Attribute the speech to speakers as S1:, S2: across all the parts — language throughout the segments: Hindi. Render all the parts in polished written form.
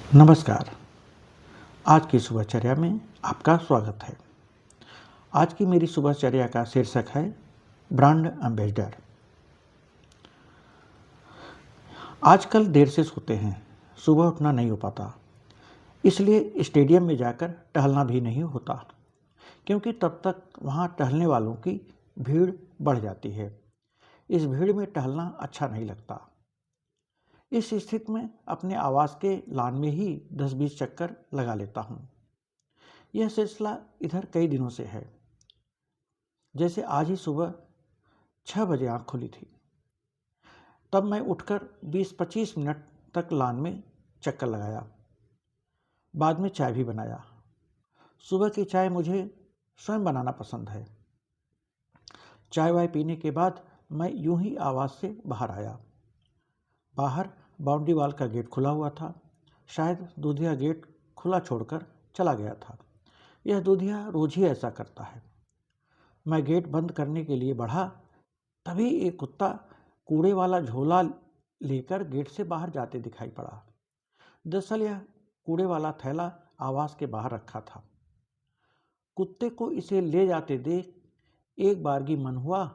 S1: नमस्कार। आज की सुबहचर्या में आपका स्वागत है। आज की मेरी सुबहचर्या का शीर्षक है ब्रांड एम्बेसडर। आजकल देर से सोते हैं, सुबह उठना नहीं हो पाता, इसलिए स्टेडियम में जाकर टहलना भी नहीं होता, क्योंकि तब तक वहाँ टहलने वालों की भीड़ बढ़ जाती है। इस भीड़ में टहलना अच्छा नहीं लगता। इस स्थिति में अपने आवास के लान में ही 10-20 चक्कर लगा लेता हूँ। यह सिलसिला इधर कई दिनों से है। जैसे आज ही सुबह 6 बजे आँख खुली थी, तब मैं उठकर 20-25 मिनट तक लान में चक्कर लगाया। बाद में चाय भी बनाया। सुबह की चाय मुझे स्वयं बनाना पसंद है। चाय वाय पीने के बाद मैं यूं ही आवास से बाहर आया। बाहर बाउंड्री वाल का गेट खुला हुआ था। शायद दूधिया गेट खुला छोड़कर चला गया था। यह दूधिया रोज ही ऐसा करता है। मैं गेट बंद करने के लिए बढ़ा, तभी एक कुत्ता कूड़े वाला झोला लेकर गेट से बाहर जाते दिखाई पड़ा। दरअसल यह कूड़े वाला थैला आवास के बाहर रखा था। कुत्ते को इसे ले जाते देख एक बारगी मन हुआ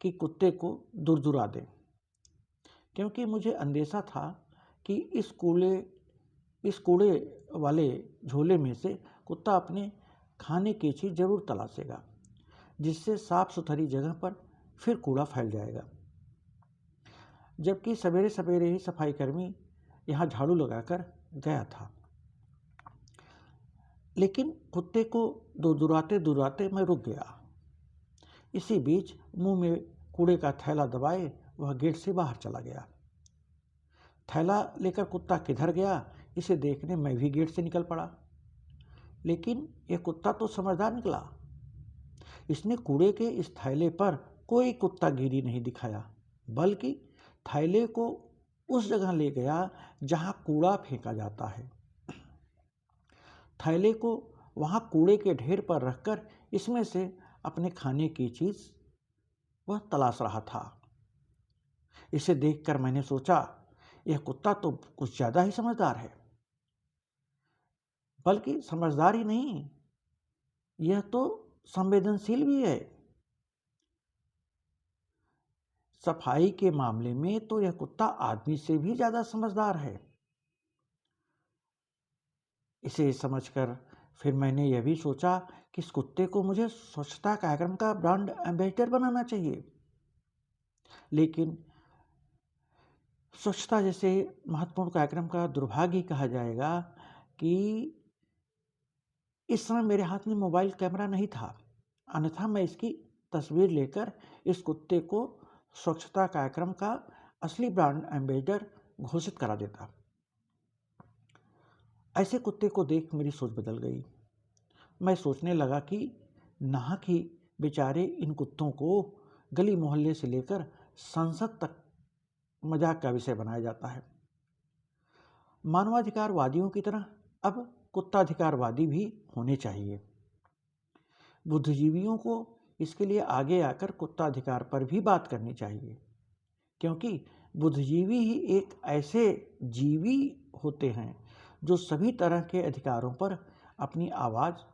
S1: कि कुत्ते को दुरदुरा दें, क्योंकि मुझे अंदेशा था कि इस कूड़े वाले झोले में से कुत्ता अपने खाने की चीज़ जरूर तलाशेगा, जिससे साफ सुथरी जगह पर फिर कूड़ा फैल जाएगा। जबकि सवेरे सवेरे ही सफाई कर्मी यहाँ झाड़ू लगाकर गया था। लेकिन कुत्ते को दुराते दुराते मैं रुक गया। इसी बीच मुंह में कूड़े का थैला दबाए वह गेट से बाहर चला गया। थैला लेकर कुत्ता किधर गया, इसे देखने मैं भी गेट से निकल पड़ा। लेकिन यह कुत्ता तो समझदार निकला। इसने कूड़े के इस थैले पर कोई कुत्तागिरी नहीं दिखाया, बल्कि थैले को उस जगह ले गया जहां कूड़ा फेंका जाता है। थैले को वहां कूड़े के ढेर पर रखकर इसमें से अपने खाने की चीज वह तलाश रहा था। इसे देखकर मैंने सोचा, यह कुत्ता तो कुछ ज्यादा ही समझदार है। बल्कि समझदार ही नहीं, यह तो संवेदनशील भी है। सफाई के मामले में तो यह कुत्ता आदमी से भी ज्यादा समझदार है। इसे समझकर फिर मैंने यह भी सोचा कि इस कुत्ते को मुझे स्वच्छता कार्यक्रम का ब्रांड एम्बेसडर बनाना चाहिए। लेकिन स्वच्छता जैसे महत्वपूर्ण कार्यक्रम का दुर्भाग्य कहा जाएगा कि इस समय मेरे हाथ में मोबाइल कैमरा नहीं था, अन्यथा मैं इसकी तस्वीर लेकर इस कुत्ते को स्वच्छता कार्यक्रम का असली ब्रांड एम्बेसडर घोषित करा देता। ऐसे कुत्ते को देख मेरी सोच बदल गई। मैं सोचने लगा कि नाहक ही बेचारे इन कुत्तों को गली मोहल्ले से लेकर संसद तक मजाक का विषय बनाया जाता है। मानवाधिकारवादियों की तरह अब कुत्ताधिकारवादी भी होने चाहिए। बुद्धिजीवियों को इसके लिए आगे आकर कुत्ताधिकार पर भी बात करनी चाहिए, क्योंकि बुद्धिजीवी ही एक ऐसे जीवी होते हैं जो सभी तरह के अधिकारों पर अपनी आवाज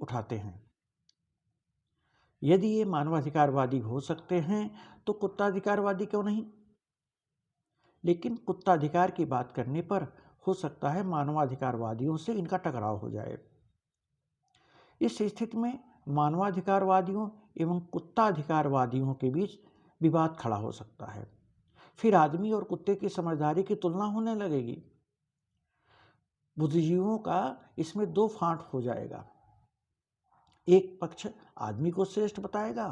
S1: उठाते हैं। यदि ये मानवाधिकारवादी हो सकते हैं तो कुत्ताधिकारवादी क्यों नहीं? लेकिन कुत्ताधिकार की बात करने पर हो सकता है मानवाधिकारवादियों से इनका टकराव हो जाए। इस स्थिति में मानवाधिकारवादियों एवं कुत्ताधिकारवादियों के बीच विवाद खड़ा हो सकता है। फिर आदमी और कुत्ते की समझदारी की तुलना होने लगेगी। बुद्धिजीवियों का इसमें दो फांट हो जाएगा। एक पक्ष आदमी को श्रेष्ठ बताएगा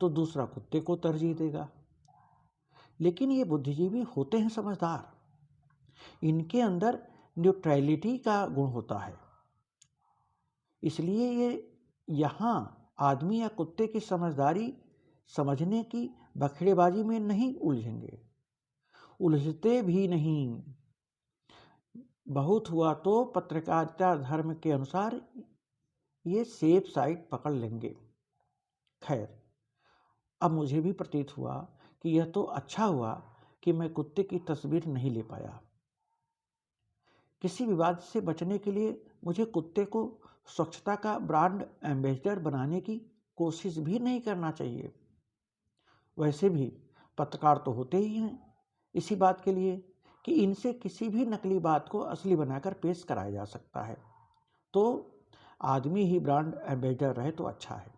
S1: तो दूसरा कुत्ते को तरजीह देगा। लेकिन ये बुद्धिजीवी होते हैं समझदार। इनके अंदर न्यूट्रलिटी का गुण होता है, इसलिए ये यहाँ आदमी या कुत्ते की समझदारी समझने की बखेड़ेबाजी में नहीं उलझेंगे, उलझते भी नहीं। बहुत हुआ तो पत्रकारिता धर्म के अनुसार ये सेफ साइड पकड़ लेंगे। खैर, अब मुझे भी प्रतीत हुआ कि यह तो अच्छा हुआ कि मैं कुत्ते की तस्वीर नहीं ले पाया। किसी विवाद से बचने के लिए मुझे कुत्ते को स्वच्छता का ब्रांड एम्बेसडर बनाने की कोशिश भी नहीं करना चाहिए। वैसे भी पत्रकार तो होते ही हैं इसी बात के लिए कि इनसे किसी भी नकली बात को असली बनाकर पेश कराया जा सकता है। तो आदमी ही ब्रांड एम्बेसडर रहे तो अच्छा है।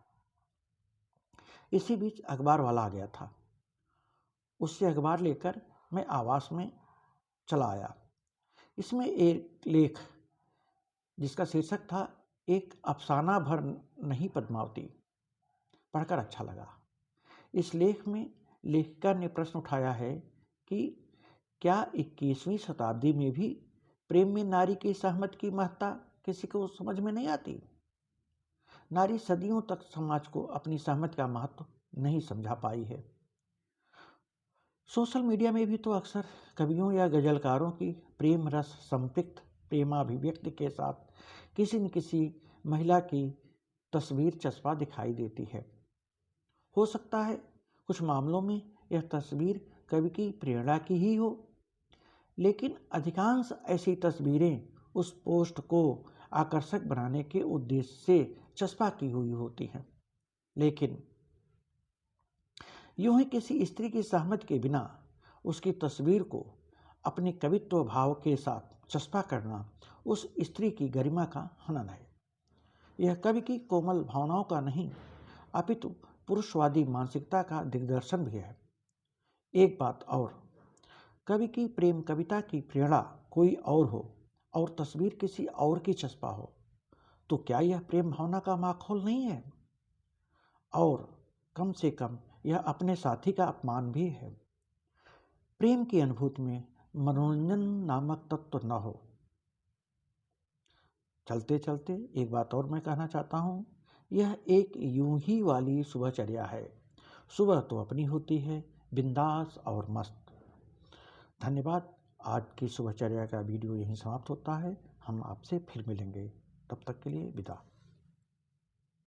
S1: इसी बीच अखबार वाला आ गया था। उससे अखबार लेकर मैं आवास में चला आया। इसमें एक लेख जिसका शीर्षक था एक अफसाना भर नहीं पद्मावती, पढ़कर अच्छा लगा। इस लेख में लेखिका ने प्रश्न उठाया है कि क्या 21वीं शताब्दी में भी प्रेम में नारी की सहमति की महत्ता किसी को समझ में नहीं आती। नारी सदियों तक समाज को अपनी सहमति का महत्व नहीं समझा पाई है। सोशल मीडिया में भी तो अक्सर कवियों या गजलकारों की प्रेम रस संपृक्त प्रेमाभिव्यक्ति के साथ किसी न किसी महिला की तस्वीर चस्पा दिखाई देती है। हो सकता है कुछ मामलों में यह तस्वीर कवि की प्रेरणा की ही हो, लेकिन अधिकांश ऐसी तस्वीरें उस पोस्ट को आकर्षक बनाने के उद्देश्य से चस्पा की हुई होती हैं। लेकिन यूं ही किसी स्त्री की सहमति के बिना उसकी तस्वीर को अपने कवित्व भाव के साथ चस्पा करना उस स्त्री की गरिमा का हनन है। यह कवि की कोमल भावनाओं का नहीं अपितु पुरुषवादी मानसिकता का दिग्दर्शन भी है। एक बात और, कवि की प्रेम कविता की प्रेरणा कोई और हो और तस्वीर किसी और की चस्पा हो तो क्या यह प्रेम भावना का माखौल नहीं है? और कम से कम यह अपने साथी का अपमान भी है। प्रेम की अनुभूति में मनोरंजन नामक तत्व न हो। चलते चलते एक बात और मैं कहना चाहता हूँ, यह एक यूं ही वाली सुबहचर्या है। सुबह तो अपनी होती है, बिंदास और मस्त। धन्यवाद। आज की सुबहचर्या का वीडियो यहीं समाप्त होता है। हम आपसे फिर मिलेंगे, तब तक के लिए विदा।